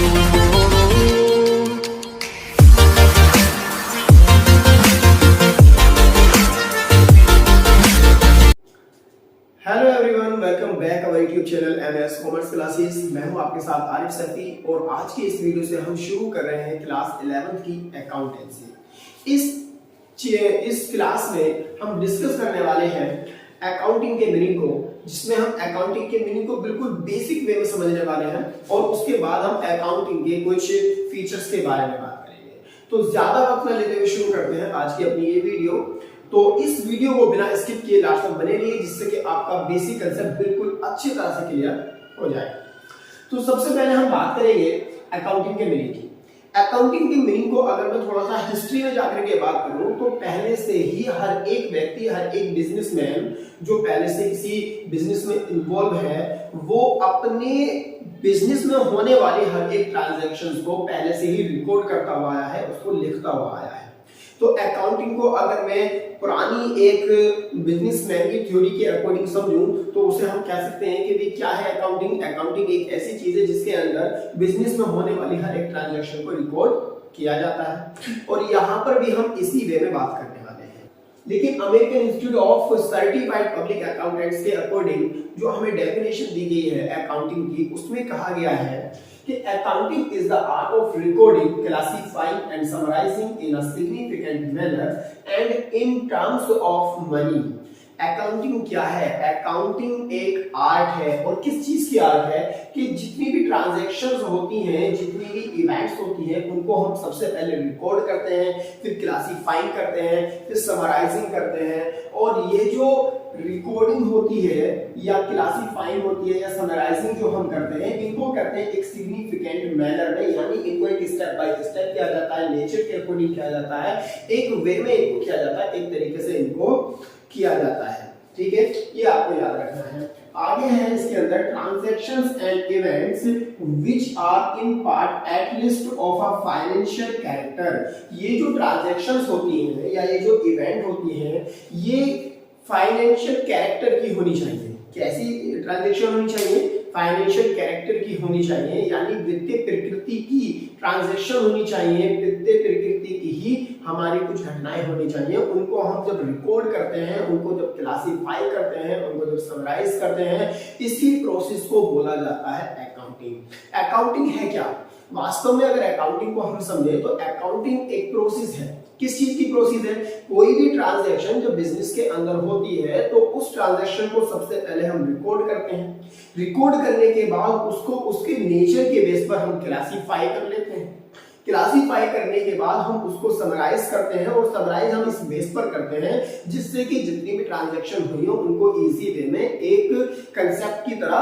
Hello everyone, welcome back our YouTube channel MS commerce classes. मैं हूं आपके साथ आरिफ सैफी और आज की इस वीडियो से हम शुरू कर रहे हैं क्लास 11th की अकाउंटेंसी। इस क्लास में हम डिस्कस करने वाले हैं अकाउंटिंग के मीनिंग को, जिसमें हम अकाउंटिंग के मीनिंग को बिल्कुल बेसिक वे में समझने वाले हैं और उसके बाद हम अकाउंटिंग के कुछ फीचर्स के बारे में बात करेंगे। तो ज्यादा वक्त न लेते हुए शुरू करते हैं आज की अपनी ये वीडियो। तो इस वीडियो को बिना स्किप किए लास्ट तक बने रहिए, जिससे कि आपका बेसिक कंसेप्ट बिल्कुल अच्छी तरह से क्लियर हो जाए। तो सबसे पहले हम बात करेंगे अकाउंटिंग के मीनिंग की। अकाउंटिंग के मीनिंग को अगर मैं थोड़ा सा हिस्ट्री में जाकर के बात करूं तो पहले से ही हर एक व्यक्ति, हर एक बिजनेसमैन जो पहले से किसी बिजनेस में इन्वॉल्व है, वो अपने बिजनेस में होने वाली हर एक ट्रांजैक्शंस को पहले से ही रिकॉर्ड करता हुआ आया है, उसको लिखता हुआ आया है। तो अकाउंटिंग को अगर मैं पुरानी एक बिजनेसमैन की थ्योरी के अकॉर्डिंग समझूं तो उसे हम कह सकते हैं कि भी क्या है अकाउंटिंग। अकाउंटिंग एक ऐसी चीज है जिसके अंदर बिजनेस में होने वाली हर एक ट्रांजैक्शन को रिकॉर्ड किया जाता है, और यहाँ पर भी हम इसी वे में बात करने वाले हैं। लेकिन American institute of certified public accountants के अकॉर्डिंग जो हमें डेफिनेशन दी गई है अकाउंटिंग की, उसमें कहा गया है कि accounting is the art of recording, classifying and summarizing in a significant manner and in terms of money। Accounting क्या है? अकाउंटिंग एक आर्ट है, और किस चीज की आर्ट है कि जितनी भी ट्रांजैक्शंस होती हैं, जितनी भी इवेंट्स होती हैं, उनको हम सबसे पहले रिकॉर्ड करते हैं, फिर क्लासिफाइंग करते हैं, फिर समराइजिंग करते हैं। और ये जो रिकॉर्डिंग होती है या क्लासिफाइंग होती है या समराइजिंग जो हम करते हैं, इनको करते हैं एक सिग्निफिकेंट मैनर में, यानी इनको एक स्टेप बाय स्टेप किया जाता है, नेचर के अकॉर्डिंग किया जाता है, एक वे में इनको किया जाता है, एक तरीके से इनको किया जाता है। ठीक है, ये आपको याद रखना है। आगे है इसके अंदर transactions and events which are in part at least of a financial character. ये जो ट्रांजैक्शंस होती हैं या ये जो इवेंट होती हैं, ये फाइनेंशियल कैरेक्टर की होनी चाहिए। कैसी ट्रांजैक्शन होनी चाहिए? फाइनेंशियल कैरेक्टर की होनी चाहिए, यानी वित्तीय प्रकृति की ट्रांजैक्शन होनी चाहिए, वित्तीय प्रकृति की ही हमारी कुछ घटनाएं होनी चाहिए। उनको हम जब रिकॉर्ड करते हैं, उनको जब क्लासिफाई करते हैं, उनको जब समराइज करते हैं, इसी प्रोसेस को बोला जाता है अकाउंटिंग। अकाउंटिंग है क्या? वास्तव में अगर अकाउंटिंग को हम समझे तो अकाउंटिंग एक प्रोसेस है। किस चीज की प्रोसेस है? कोई भी ट्रांजैक्शन जो बिजनेस के अंदर होती है तो उस ट्रांजैक्शन को सबसे पहले हम रिकॉर्ड करते हैं। रिकॉर्ड करने के बाद उसको उसके नेचर के बेस पर हम क्लासिफाई कर लेते हैं। क्लासिफाई करने के बाद हम उसको समराइज करते हैं, और समराइज हम इस बेस पर करते हैं जिससे कि जितनी भी ट्रांजैक्शन हुई हो उनको इजी वे में एक कंसेप्ट की तरह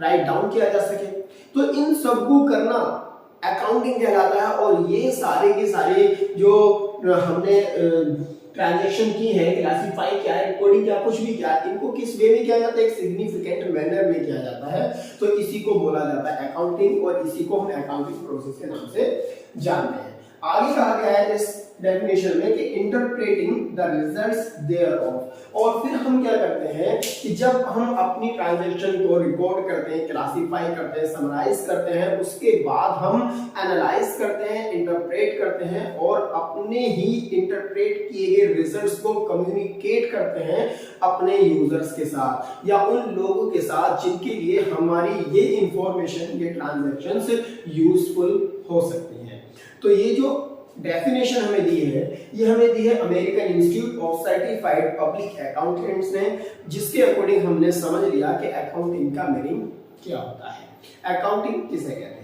राइट डाउन किया जा सके। तो इन सबको करना अकाउंटिंग कहलाता है। और ये सारे के सारे जो हमने ट्रांजैक्शन की है, क्लासिफाई किया है, रिकॉर्डिंग किया, कुछ भी किया, इनको किस वे में किया जाता है? एक सिग्निफिकेंट मैनर में किया जाता है। तो इसी को बोला जाता है अकाउंटिंग, और इसी को हम अकाउंटिंग प्रोसेस के नाम से जानते हैं। आगे कहा गया है इस डेफिनेशन में कि इंटरप्रेटिंग द रिजल्ट्स देयरऑफ। और फिर हम क्या करते हैं कि जब हम अपनी ट्रांजैक्शन को रिकॉर्ड करते हैं, क्लासिफाई करते हैं, समराइज करते हैं, उसके बाद हम एनालाइज करते हैं, इंटरप्रेट करते हैं, और अपने ही इंटरप्रेट किए गए रिजल्ट्स को कम्युनिकेट करते हैं अपने यूजर्स के साथ या उन लोगों के साथ जिनके लिए हमारी ये इंफॉर्मेशन, ये ट्रांजैक्शंस यूजफुल हो सकती हैं। तो ये जो डेफिनेशन हमें दी है, ये हमें दी है American institute of certified public accountants ने, जिसके अकॉर्डिंग हमने समझ लिया कि अकाउंटिंग का मीनिंग क्या होता है, अकाउंटिंग किसे कहते हैं।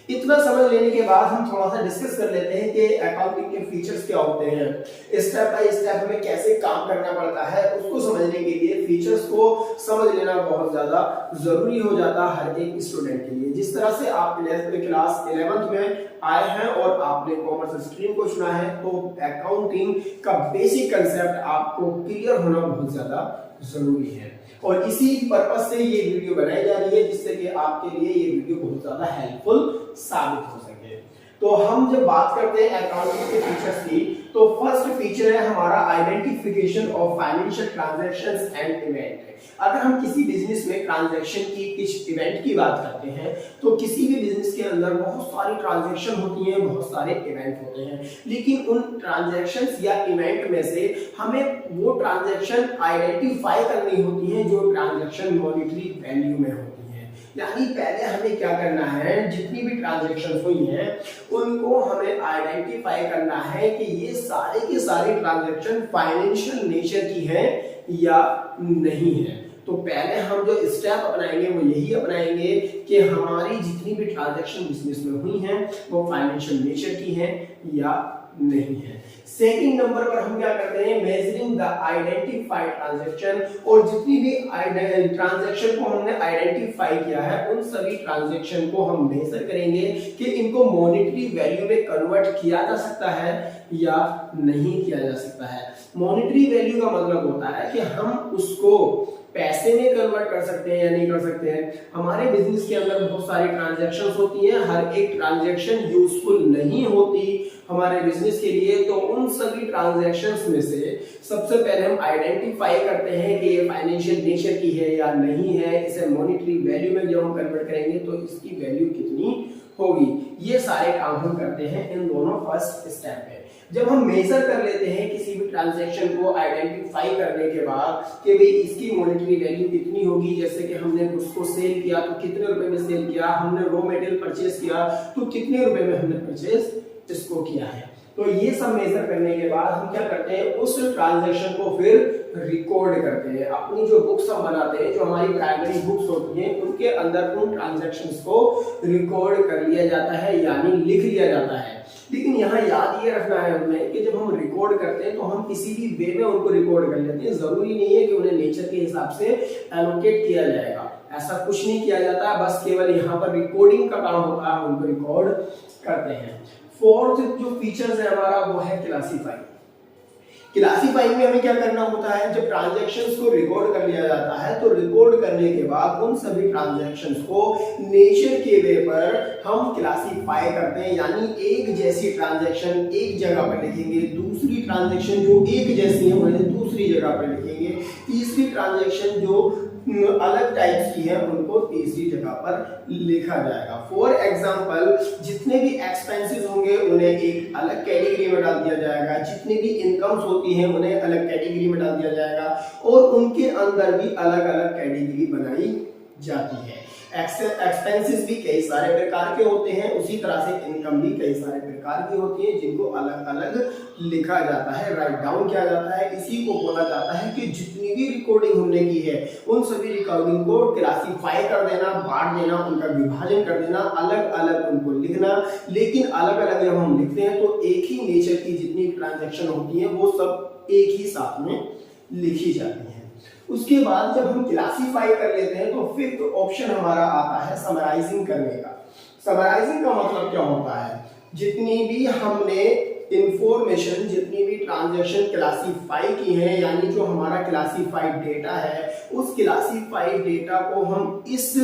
इतना समझ लेने के बाद हम थोड़ा सा डिस्कस कर लेते हैं कि अकाउंटिंग के फीचर्स क्या होते हैं, स्टेप बाय स्टेप हमें कैसे काम करना पड़ता है। उसको समझने के लिए फीचर्स को समझ लेना बहुत ज्यादा जरूरी हो जाता है हर एक स्टूडेंट के लिए। जिस तरह से आप क्लास 11th में आए हैं और आपने कॉमर्स स्ट्रीम को चुना है, तो अकाउंटिंग का बेसिक कंसेप्ट आपको क्लियर होना बहुत ज्यादा जरूरी है। और इसी पर्पस से ये वीडियो बनाई जा रही है, जिससे कि आपके लिए ये वीडियो बहुत ज्यादा हेल्पफुल साबित हो सके। तो हम जब बात करते हैं अकाउंटिंग के फीचर्स की, तो फर्स्ट फीचर है हमारा identification of financial transactions and event. अगर हम किसी बिजनेस में ट्रांजैक्शन की किस इवेंट की बात करते हैं तो किसी भी बिजनेस के अंदर बहुत सारी ट्रांजैक्शन होती हैं, बहुत सारे इवेंट होते हैं, लेकिन उन ट्रांजैक्शंस या इवेंट में से हमें वो ट्रांजैक्शन आइडेंटिफाई करनी होती है जो ट्रांजैक्शन मॉनेटरी वैल्यू में होती है। यानी पहले हमें क्या करना है, जितनी भी ट्रांजैक्शंस हुई हैं उनको हमें आइडेंटिफाई करना है कि ये सारे के सारे ट्रांजैक्शन फाइनेंशियल नेचर की है या नहीं है। तो पहले हम जो स्टेप अपनाएंगे वो यही अपनाएंगे कि हमारी जितनी भी ट्रांजैक्शन बिजनेस में हुई हैं वो फाइनेंशियल नेचर की हैं या नहीं है। सेकंड नंबर पर हम क्या करते हैं, मेजरिंग द आइडेंटिफाइड ट्रांजैक्शन, और जितनी भी ट्रांजैक्शन को हमने आइडेंटिफाई किया है उन सभी ट्रांजैक्शन को हम मेजर करेंगे कि इनको मॉनेटरी वैल्यू में कन्वर्ट किया जा सकता है या नहीं किया जा सकता है। मॉनेटरी वैल्यू का मतलब होता है कि हम उसको पैसे में कन्वर्ट कर सकते हैं या नहीं कर सकते हैं। हमारे बिजनेस के अंदर बहुत सारी ट्रांजैक्शंस होती हैं, हर एक ट्रांजैक्शन यूजफुल नहीं होती हमारे बिजनेस के लिए, तो उन सभी ट्रांजैक्शंस में से सबसे पहले हम आइडेंटिफाई करते हैं कि ये फाइनेंशियल नेचर की है या नहीं है। इसे मॉनेटरी वैल्यू में जब हम कन्वर्ट करेंगे तो इसकी वैल्यू कितनी होगी। ये सारे काम हम करते हैं इन दोनों फर्स्ट स्टेप में। जब हम मेजर कर लेते हैं किसी भी ट्रांजैक्शन को आइडेंटिफाई करने के बाद कि भाई इसकी मॉनेटरी वैल्यू कितनी होगी, जैसे कि हमने उसको सेल किया तो कितने रुपए में सेल किया, हमने रॉ मटेरियल परचेज किया तो कितने रुपए में हमने परचेज इसको किया है, तो ये सब मेजर करने के बाद हम क्या करते हैं, उस ट्रांजैक्शन को फिर रिकॉर्ड करते हैं। अपनी जो बुक्स हम बनाते हैं, जो हमारी प्राइमरी बुक्स होती हैं, उनके अंदर उन ट्रांजैक्शंस को रिकॉर्ड कर लिया जाता है यानी लिख लिया जाता है। लेकिन यहाँ याद ये रखना है हमें कि जब हम रिकॉर्ड करते हैं तो हम किसी भी वे में उनको रिकॉर्ड कर लेते हैं। जरूरी नहीं है कि उन्हें नेचर के हिसाब से एलोकेट किया जाएगा, ऐसा कुछ नहीं किया जाता, बस केवल यहाँ पर रिकॉर्डिंग का काम होता है, उनको रिकॉर्ड करते हैं। फोर्थ जो फीचर्स है हमारा वो है क्लासीफाई। क्लासीफाई में हमें क्या करना होता है, जब ट्रांजैक्शंस को रिकॉर्ड कर लिया जाता है तो रिकॉर्ड करने के बाद उन सभी ट्रांजैक्शंस को नेचर के वे पर हम क्लासीफाई करते हैं। यानी एक जैसी ट्रांजैक्शन एक जगह पर लिखेंगे, दूसरी ट्रांजैक्शन जो एक जैसी है उन्हें दूसरी जगह पर लिखेंगे, तीसरी ट्रांजैक्शन जो अलग टाइप्स की है उनको तीसरी जगह पर लिखा जाएगा। फॉर एग्जांपल जितने भी एक्सपेंसेस होंगे उन्हें एक अलग कैटेगरी में डाल दिया जाएगा, जितनी भी इनकम्स होती हैं उन्हें अलग कैटेगरी में डाल दिया जाएगा, और उनके अंदर भी अलग अलग कैटेगरी बनाई जाती है। एक्सपेंसेस भी कई सारे प्रकार के होते हैं, उसी तरह से इनकम भी कई सारे प्रकार की होती है जिनको अलग अलग लिखा जाता है, राइट डाउन किया जाता है। इसी को बोला जाता है कि जितनी भी रिकॉर्डिंग हमने की है उन सभी रिकॉर्डिंग को क्लासीफाई कर देना, बांट देना, उनका विभाजन कर देना, अलग अलग उनको लिखना। लेकिन अलग अलग जब हम लिखते हैं तो एक ही नेचर की जितनी ट्रांजैक्शन होती है वो सब एक ही साथ में लिखी जाती है। उसके बाद जब हम क्लासीफाई कर लेते हैं तो फिफ्थ ऑप्शन हमारा आता है समराइजिंग करने का। समराइजिंग का मतलब क्या होता है, जितनी भी हमने इंफॉर्मेशन, जितनी भी ट्रांजैक्शन क्लासीफाई की है, यानी जो हमारा क्लासीफाइड डेटा है, उस क्लासीफाइड डेटा को हम इस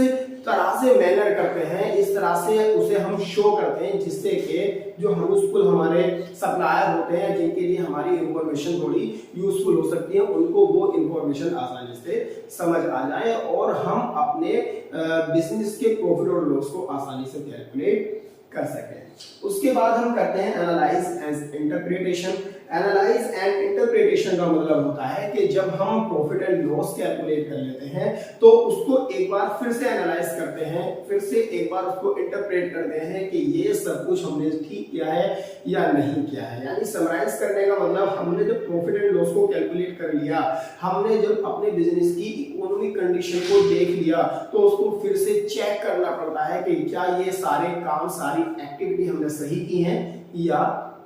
तरह से मैनर करते हैं, इस तरह से उसे हम शो करते हैं जिससे कि जो यूजफुल हमारे सप्लायर होते हैं, जिनके लिए हमारी इंफॉर्मेशन थोड़ी यूजफुल हो सकती है, उनको वो इंफॉर्मेशन आसानी से समझ आ जाए और हम अपने बिजनेस के प्रॉफिट और लॉस को आसानी से कैलकुलेट कर सकें। उसके बाद हम करते हैं analyse and interpretation. Analyse and interpretation का मतलब होता है कि जब हम प्रॉफिट एंड लॉस कैलकुलेट कर लेते हैं तो उसको एक बार फिर से एनालाइज करते हैं, फिर से एक बार उसको इंटरप्रेट करते हैं कि ये सब कुछ हमने ठीक किया है या नहीं किया है। यानी समराइज करने का मतलब हमने जब प्रॉफिट एंड लॉस को कैलकुलेट कर लिया, हमने जब अपने बिजनेस की इकोनॉमिक कंडीशन को देख लिया तो उसको फिर से चेक करना पड़ता है कि क्या ये सारे काम, सारी एक्टिविटी हमने सही की है या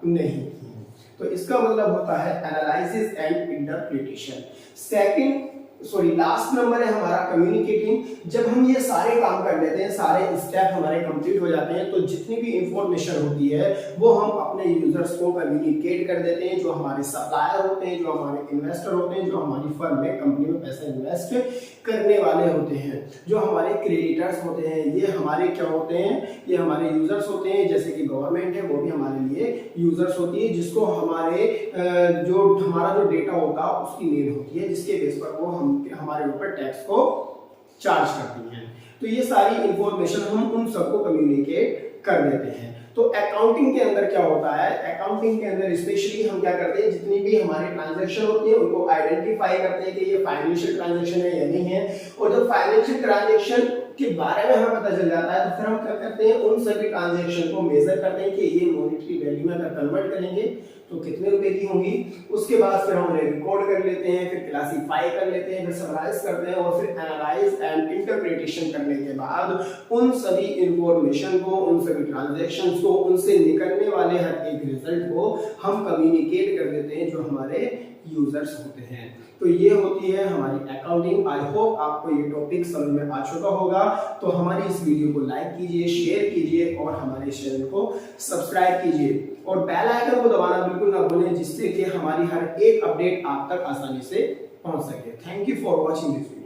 नहीं की है। तो इसका मतलब होता है analysis and interpretation. Last number है हमारा कम्युनिकेटिंग। जब हम ये सारे काम कर लेते हैं, सारे स्टेप हमारे कंप्लीट हो जाते हैं, तो जितनी भी इंफॉर्मेशन होती है वो हम अपने यूजर्स को कम्युनिकेट कर देते हैं, जो हमारे सप्लायर होते हैं, जो हमारे इन्वेस्टर होते हैं, जो हमारी फर्म में, कंपनी में पैसा इन्वेस्ट करने वाले होते हैं। जो हमारे क्रेडिटर्स होते हैं ये हमारे क्या होते हैं, ये हमारे यूजर्स होते हैं। जैसे कि गवर्नमेंट है वो भी हमारे लिए यूजर्स होती है, जिसको हमारा जो डेटा होता है उसकी नीड होती है, जिसके बेस पर वो हमारे ऊपर टैक्स को चार्ज करती हैं। तो ये सारी इंफॉर्मेशन हम उन सबको कम्युनिकेट कर देते हैं। तो अकाउंटिंग के अंदर क्या होता है, अकाउंटिंग के अंदर स्पेशली हम क्या करते हैं, जितनी भी हमारी ट्रांजैक्शन होती है उनको आइडेंटिफाई करते हैं कि ये फाइनेंशियल ट्रांजैक्शन है या नहीं है। और जब फाइनेंशियल ट्रांजैक्शन के बारे में हमें पता चल जाता है तो फिर हम क्या करते हैं, उन सभी ट्रांजैक्शन को मेजर करते हैं कि ये मॉनेटरी वैल्यू में अगर कन्वर्ट करेंगे तो कितने रुपए की होंगी। उसके बाद फिर हम उन्हें रिकॉर्ड कर लेते हैं, फिर क्लासिफाई कर लेते हैं, फिर समराइज करते हैं और फिर एनालाइज एंड इंटरप्रिटेशन करने के बाद उन सभी इंफॉर्मेशन को, उन सभी ट्रांजैक्शंस को, उनसे निकलने वाले हर एक रिजल्ट को हम कम्युनिकेट कर देते हैं जो हमारे यूजर्स होते हैं। तो ये होती है हमारी अकाउंटिंग। आई होप आपको ये टॉपिक समझ में आ चुका होगा। तो हमारी इस वीडियो को लाइक कीजिए, शेयर कीजिए और हमारे चैनल को सब्सक्राइब कीजिए और बेल आइकन को दबाना बिल्कुल ना भूलें, जिससे कि हमारी हर एक अपडेट आप तक आसानी से पहुंच सके। Thank you for watching this.